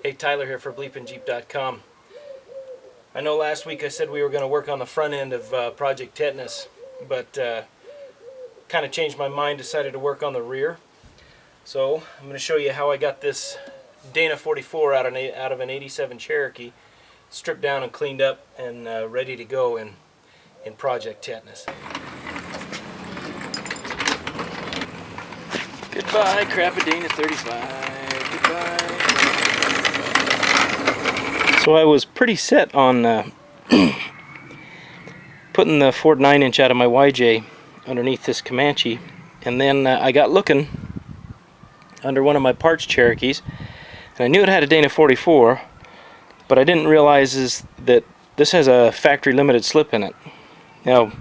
Hey, Tyler here for Bleepinjeep.com. I know last week I said we were going to work on the front end of Project Tetanus, but kind of changed my mind, decided to work on the rear. So I'm going to show you how I got this Dana 44 out of an 87 Cherokee, stripped down and cleaned up and ready to go in Project Tetanus. Goodbye, crappy Dana 35. Goodbye. So I was pretty set on putting the Ford 9-inch out of my YJ underneath this Comanche, and then I got looking under one of my parts Cherokees, and I knew it had a Dana 44, but I didn't realize that this has a factory limited slip in it. Now,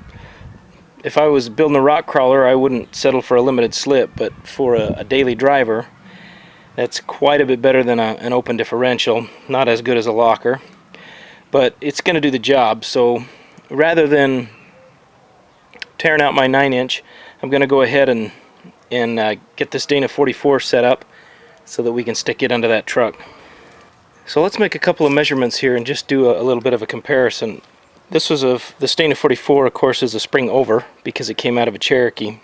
if I was building a rock crawler, I wouldn't settle for a limited slip, but for a daily driver, that's quite a bit better than an open differential. Not as good as a locker, but it's going to do the job. So rather than tearing out my 9-inch, I'm going to go ahead and get this Dana 44 set up so that we can stick it under that truck. So let's make a couple of measurements here and just do a little bit of a comparison. This Dana 44, of course, is a spring over because it came out of a Cherokee.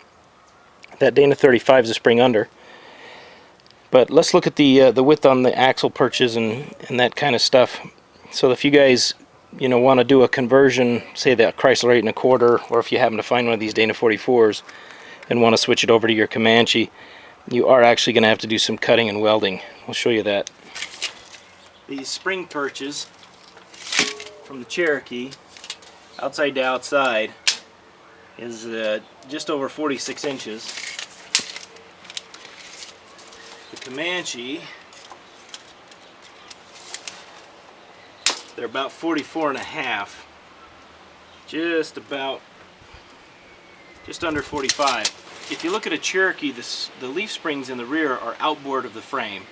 That Dana 35 is a spring under. But let's look at the width on the axle perches and that kind of stuff. So if you guys want to do a conversion, say the Chrysler 8 1/4, or if you happen to find one of these Dana 44s and want to switch it over to your Comanche, you are actually going to have to do some cutting and welding. I'll show you that. These spring perches from the Cherokee, outside to outside, is just over 46 inches. The Comanche, they're about 44.5, just under 45. If you look at a Cherokee, the leaf springs in the rear are outboard of the frame.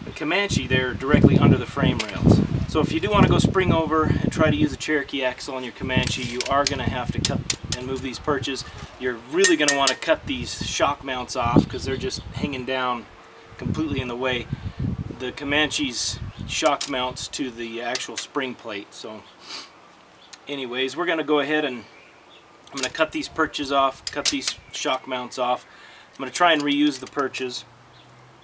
The Comanche, they're directly under the frame rails. So if you do want to go spring over and try to use a Cherokee axle on your Comanche, you are going to have to cut and move these perches. You're really going to want to cut these shock mounts off because they're just hanging down completely in the way. The Comanche's shock mounts to the actual spring plate. So anyways, we're going to go ahead and I'm going to cut these perches off, cut these shock mounts off. I'm going to try and reuse the perches.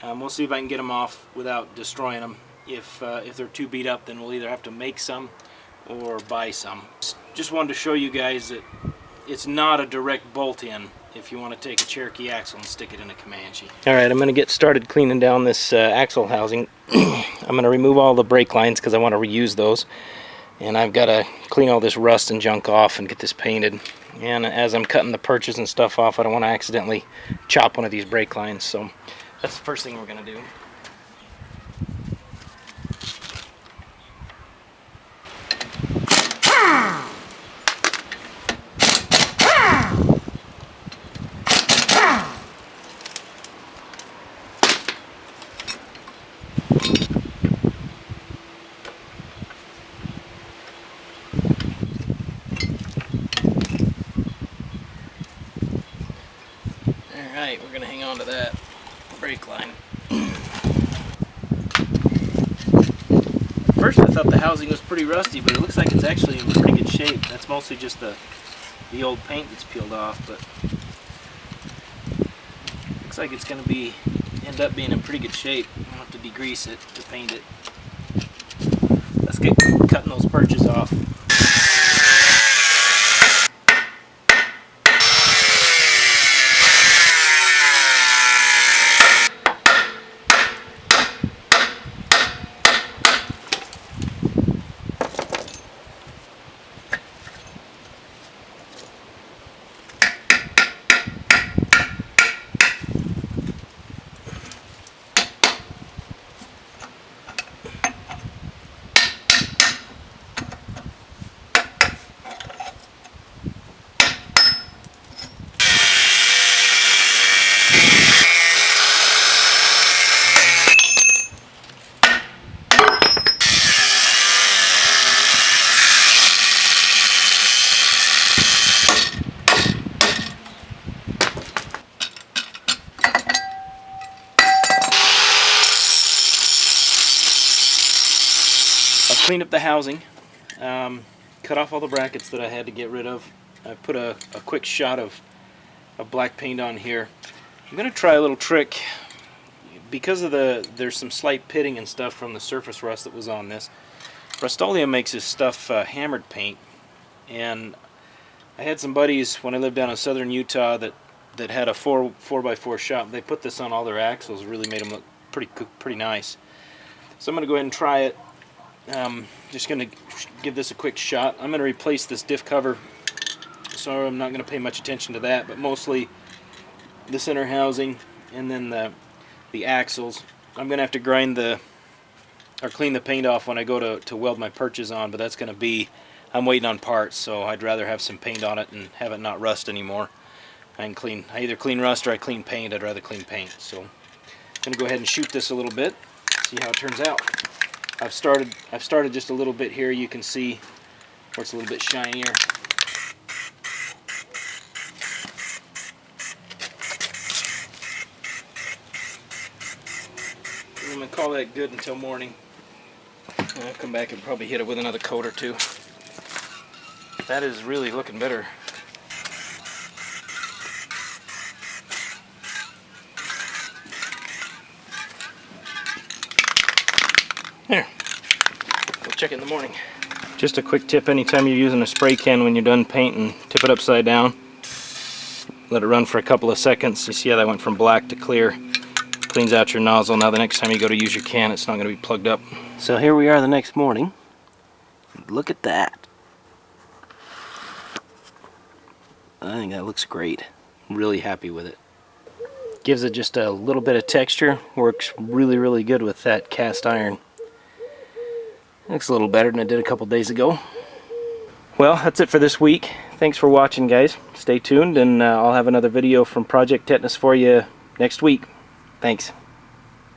We'll see if I can get them off without destroying them. If they're too beat up, then we'll either have to make some or buy some. Just wanted to show you guys that it's not a direct bolt-in if you want to take a Cherokee axle and stick it in a Comanche. Alright, I'm going to get started cleaning down this axle housing. I'm going to remove all the brake lines because I want to reuse those. And I've got to clean all this rust and junk off and get this painted. And as I'm cutting the perches and stuff off, I don't want to accidentally chop one of these brake lines. So that's the first thing we're going to do. Alright, we're going to hang on to that brake line. At first I thought the housing was pretty rusty, but it looks like it's actually in pretty good shape. That's mostly just the old paint that's peeled off, but looks like it's going to end up being in pretty good shape. I'll have to degrease it to paint it. Let's get cutting those perches off. I've cleaned up the housing, cut off all the brackets that I had to get rid of. I put a quick shot of black paint on here. I'm going to try a little trick. Because of there's some slight pitting and stuff from the surface rust that was on this. Rust-Oleum makes his stuff hammered paint, and I had some buddies when I lived down in southern Utah that had a 4x4 shop. They put this on all their axles, really made them look pretty nice. So I'm going to go ahead and try it. Just going to give this a quick shot. I'm going to replace this diff cover, so I'm not going to pay much attention to that, but mostly the center housing and then the axles. I'm going to have to grind or clean the paint off when I go to weld my perches on, but that's going to be, I'm waiting on parts, so I'd rather have some paint on it and have it not rust anymore. I either clean rust or I clean paint. I'd rather clean paint. So I'm going to go ahead and shoot this a little bit, see how it turns out. I've started just a little bit here. You can see where it's a little bit shinier. I'm going to call that good until morning. I'll come back and probably hit it with another coat or two. That is really looking better. There. We'll check it in the morning. Just a quick tip, anytime you're using a spray can when you're done painting, tip it upside down. Let it run for a couple of seconds. You see how that went from black to clear. Cleans out your nozzle. Now the next time you go to use your can, it's not going to be plugged up. So here we are the next morning. Look at that. I think that looks great. I'm really happy with it. Gives it just a little bit of texture. Works really good with that cast iron. Looks a little better than it did a couple days ago. Well, that's it for this week. Thanks for watching, guys. Stay tuned, and I'll have another video from Project Tetanus for you next week. Thanks.